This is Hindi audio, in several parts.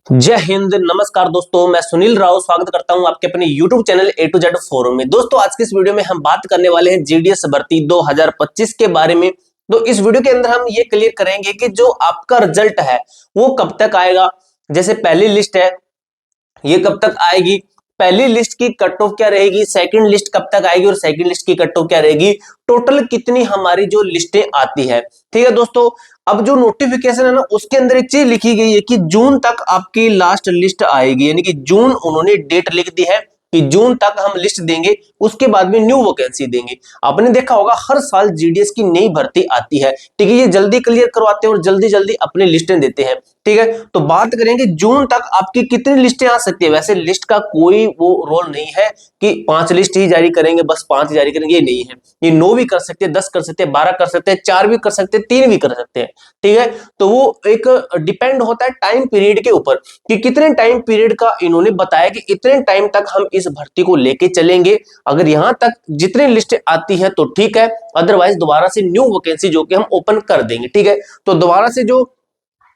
जय हिंद, नमस्कार दोस्तों। मैं सुनील राव स्वागत करता हूं आपके अपने YouTube channel A to Z forum में। दोस्तों आज के इस वीडियो में हम बात करने वाले हैं जीडीएस भर्ती 2025 के बारे में। तो इस वीडियो के अंदर हम ये क्लियर करेंगे कि जो आपका रिजल्ट है वो कब तक आएगा। जैसे पहली लिस्ट है ये कब तक आएगी, पहली लिस्ट की कट ऑफ क्या रहेगी, सेकंड लिस्ट कब तक आएगी और सेकंड लिस्ट की कट ऑफ क्या रहेगी, टोटल कितनी हमारी जो लिस्टें आती है। ठीक है दोस्तों, अब जो नोटिफिकेशन है ना उसके अंदर एक चीज लिखी गई है कि जून तक आपकी लास्ट लिस्ट आएगी, यानी कि जून उन्होंने डेट लिख दी है कि जून तक हम लिस्ट देंगे, उसके बाद में न्यू वैकेंसी देंगे। आपने देखा होगा हर साल जीडीएस की नई भर्ती आती है, ठीक है, ये जल्दी क्लियर करवाते हैं और जल्दी जल्दी अपनी लिस्टें देते हैं। ठीक है, तो बात करेंगे जून तक आपकी कितनी लिस्टें आ सकती है। वैसे लिस्ट का कोई वो रोल नहीं है कि 5 लिस्ट ही जारी करेंगे, बस 5 जारी करेंगे, ये नहीं है। ये 9 भी कर सकते हैं, 10 कर सकते हैं, 12 कर सकते हैं, 4 भी कर सकते हैं, 3 भी कर सकते हैं। ठीक है, तो वो एक डिपेंड होता है टाइम पीरियड के ऊपर कि कितने टाइम पीरियड का इन्होंने बताया कि इतने टाइम तक हम इस भर्ती को लेके चलेंगे। अगर यहां तक जितनी लिस्ट आती है तो ठीक है, अदरवाइज दोबारा से न्यू वैकेंसी जो कि हम ओपन कर देंगे। ठीक है, तो दोबारा से जो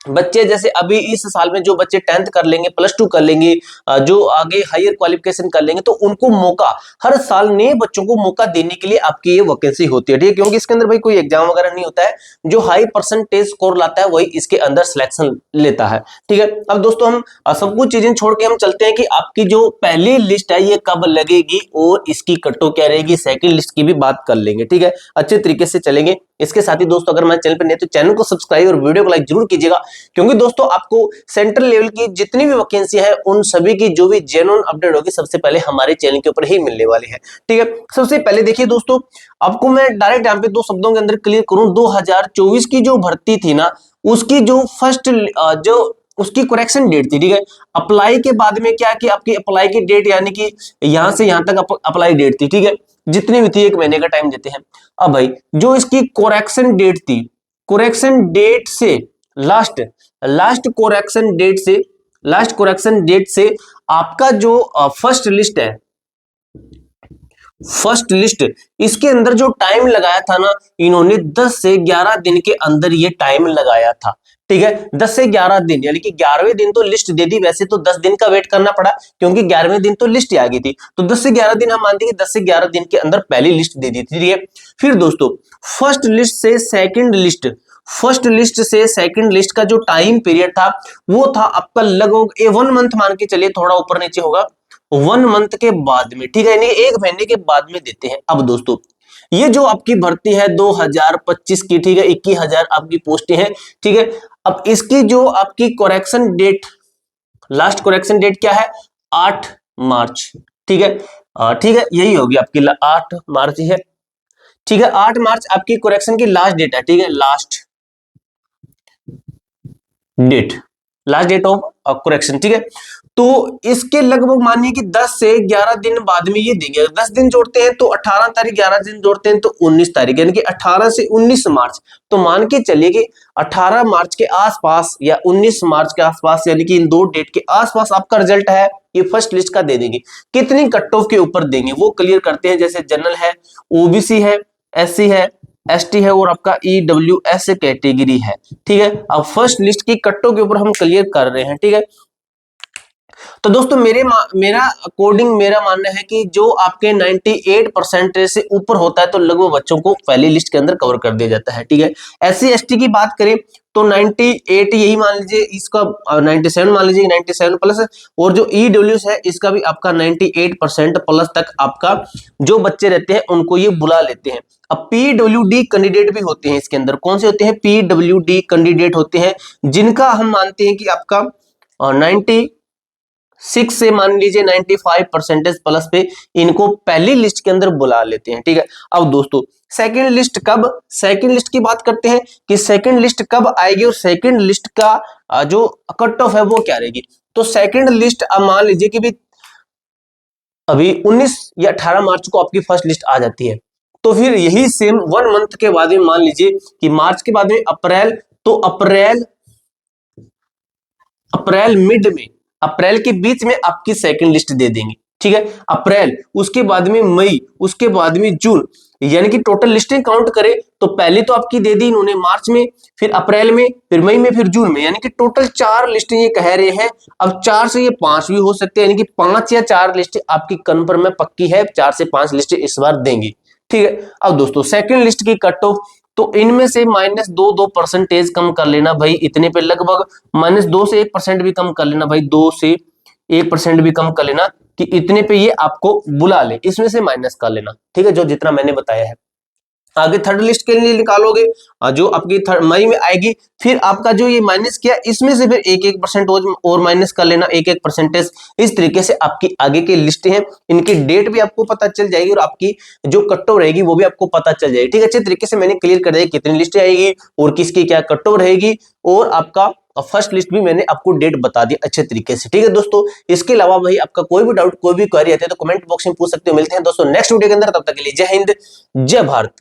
बच्चे जैसे अभी इस साल में जो बच्चे 10th कर लेंगे, +2 कर लेंगे, जो आगे हायर क्वालिफिकेशन कर लेंगे, तो उनको मौका हर साल नए बच्चों को मौका देने के लिए आपकी ये वैकेंसी होती है। ठीक है, क्योंकि इसके अंदर भाई कोई एग्जाम वगैरह नहीं होता है, जो हाई परसेंटेज स्कोर लाता है वही इसके अंदर सिलेक्शन लेता है। ठीक है, अब दोस्तों हम सब कुछ चीजें छोड़ के हम चलते हैं कि आपकी जो पहली लिस्ट है ये कब लगेगी और इसकी कटो क्या रहेगी, सेकंड लिस्ट की भी बात कर लेंगे। ठीक है, अच्छे तरीके से चलेंगे। इसके साथ ही दोस्तों अगर हमारे चैनल पर नए तो चैनल को सब्सक्राइब और वीडियो को लाइक जरूर कीजिएगा, क्योंकि दोस्तों आपको सेंट्रल लेवल की जितनी भी वैकेंसी है उन सभी की जो भी जेन्युइन अपडेट होगी सबसे पहले हमारे चैनल के ऊपर ही मिलने वाली है। ठीक है, सबसे पहले देखिए दोस्तों, आपको मैं डायरेक्ट यहाँ पे 2 शब्दों के अंदर क्लियर करूं, 2024 की जो भर्ती थी ना उसकी जो फर्स्ट जो उसकी करेक्शन डेट थी। ठीक है, अप्लाई के बाद में क्या कि आपकी अप्लाई की डेट यानी कि यहां से यहां तक अप्लाई डेट थी। ठीक है, जितनी भी थी 1 महीने का टाइम देते हैं। अब भाई जो इसकी करेक्शन डेट थी, करेक्शन डेट से लास्ट लास्ट करेक्शन डेट से आपका जो फर्स्ट लिस्ट है, फर्स्ट लिस्ट इसके अंदर जो टाइम लगाया था ना इन्होंने 10 से 11 दिन के अंदर ये टाइम लगाया था। ठीक है, 10 से 11 दिन, यानी कि 11वें दिन तो लिस्ट दे दी। वैसे तो 10 दिन का वेट करना पड़ा क्योंकि 11वें दिन तो लिस्ट आ गई थी, तो 10 से 11 दिन हम मानते हैं कि 10 से 11 दिन के अंदर पहली लिस्ट दे दी थी। ठीक है, फिर दोस्तों फर्स्ट लिस्ट से सेकंड लिस्ट, फर्स्ट लिस्ट से सेकंड लिस्ट का जो टाइम पीरियड था वो था आपका लगभग 1 मंथ, मान के चलिए थोड़ा ऊपर नीचे होगा, 1 मंथ के बाद में। ठीक है, यानी 1 महीने के बाद में देते हैं। अब दोस्तों ये जो आपकी भर्ती है 2025 की, ठीक है, 21,000 आपकी पोस्टें हैं। ठीक है, अब इसकी जो आपकी correction date, last correction date क्या है, 8 मार्च। ठीक है, ठीक है, यही होगी आपकी 8 मार्च है। ठीक है, 8 मार्च आपकी करेक्शन की लास्ट डेट है। ठीक है, date last date of correction. ठीक है, तो इसके लगभग मानिए कि 10 से 11 दिन बाद में ये देंगे। 10 दिन जोड़ते हैं तो 18 तारीख, 11 दिन जोड़ते हैं तो 19 तारीख, यानी कि 18 से 19 मार्च। तो मान के चलिए कि 18 मार्च के आसपास या 19 मार्च के आसपास, यानी कि इन 2 डेट के आसपास आपका रिजल्ट है, ये फर्स्ट लिस्ट का दे देंगे। कितनी कट ऑफ के ऊपर देंगे वो क्लियर करते हैं। जैसे जनरल है, ओबीसी है, एससी है, एसटी है और आपका ईडब्ल्यूएस कैटेगरी है। ठीक है, अब फर्स्ट लिस्ट की कट्टों के ऊपर हम क्लियर कर रहे हैं। ठीक है, तो दोस्तों मेरा अकॉर्डिंग मेरा मानना है कि जो आपके 98% से ऊपर होता है तो लगभग बच्चों को पहली लिस्ट के अंदर कवर कर दिया जाता है। ठीक है, एससी एसटी की बात करें तो 98 यही मान लीजिए, इसका 97 मान लीजिए, 97 प्लस, और जो ईडब्ल्यूएस है इसका भी आपका 98% प्लस तक आपका जो बच्चे रहते हैं उनको ये बुला लेते हैं। अब पीडब्ल्यूडी कैंडिडेट भी होते हैं इसके अंदर। कौन से होते हैं, पीडब्ल्यूडी कैंडिडेट होते हैं जिनका हम मानते हैं कि आपका 96 से मान लीजिए 95% प्लस पे इनको पहली लिस्ट के अंदर बुला लेते हैं। ठीक है, अब दोस्तों सेकंड लिस्ट कब, सेकंड लिस्ट की बात करते हैं कि सेकंड लिस्ट कब आएगी और सेकंड लिस्ट का जो कट ऑफ है वो क्या रहेगी। तो सेकंड लिस्ट अब मान लीजिए कि भी अभी 19 या 18 मार्च को आपकी फर्स्ट लिस्ट आ जाती है, तो फिर यही सेम 1 मंथ के बाद में मान लीजिए कि मार्च के बाद में अप्रैल, तो अप्रैल मिड में, अप्रैल के बीच में आपकी सेकंड लिस्ट दे देंगे। ठीक है, अप्रैल, उसके बाद में मई, उसके बाद में जून, यानी कि टोटल लिस्टें काउंट करें तो पहले तो आपकी दे दी इन्होंने मार्च में, फिर अप्रैल में, फिर मई में, फिर जून में, यानी कि टोटल 4 लिस्टें ये कह रहे हैं। अब 4 से ये 5 भी हो सकते हैं, यानी कि 5 या 4 लिस्टें आपकी कन्फर्म है, पक्की है, 4 से 5 लिस्टें इस बार देंगी। ठीक है, अब दोस्तों सेकंड लिस्ट की कट ऑफ, तो इनमें से -2 कम कर लेना भाई, इतने पे लगभग -2 से 1% भी कम कर लेना भाई, 2 से 1% भी कम कर लेना कि इतने पे ये आपको बुला ले, इसमें से माइनस कर लेना। ठीक है, जो जितना मैंने बताया है। आगे थर्ड लिस्ट के लिए निकालोगे, जो आपकी मई में आएगी, फिर आपका जो ये माइनस किया इसमें से फिर 1% और माइनस कर लेना, 1% इस तरीके से आपकी आगे की लिस्ट है, इनकी डेट भी आपको पता चल जाएगी और आपकी जो कट ऑफ रहेगी वो भी आपको पता चल जाएगी। ठीक है, अच्छे तरीके से मैंने क्लियर कर दिया कितनी लिस्ट आएगी और किसकी क्या कट ऑफ रहेगी, और आपका फर्स्ट लिस्ट भी मैंने आपको डेट बता दी अच्छे तरीके से। ठीक है दोस्तों, इसके अलावा भाई आपका कोई भी डाउट, कोई भी क्वेरी आती है तो कमेंट बॉक्स में पूछ सकते हो। मिलते हैं दोस्तों नेक्स्ट वीडियो के अंदर, तब तक के लिए जय हिंद, जय भारत।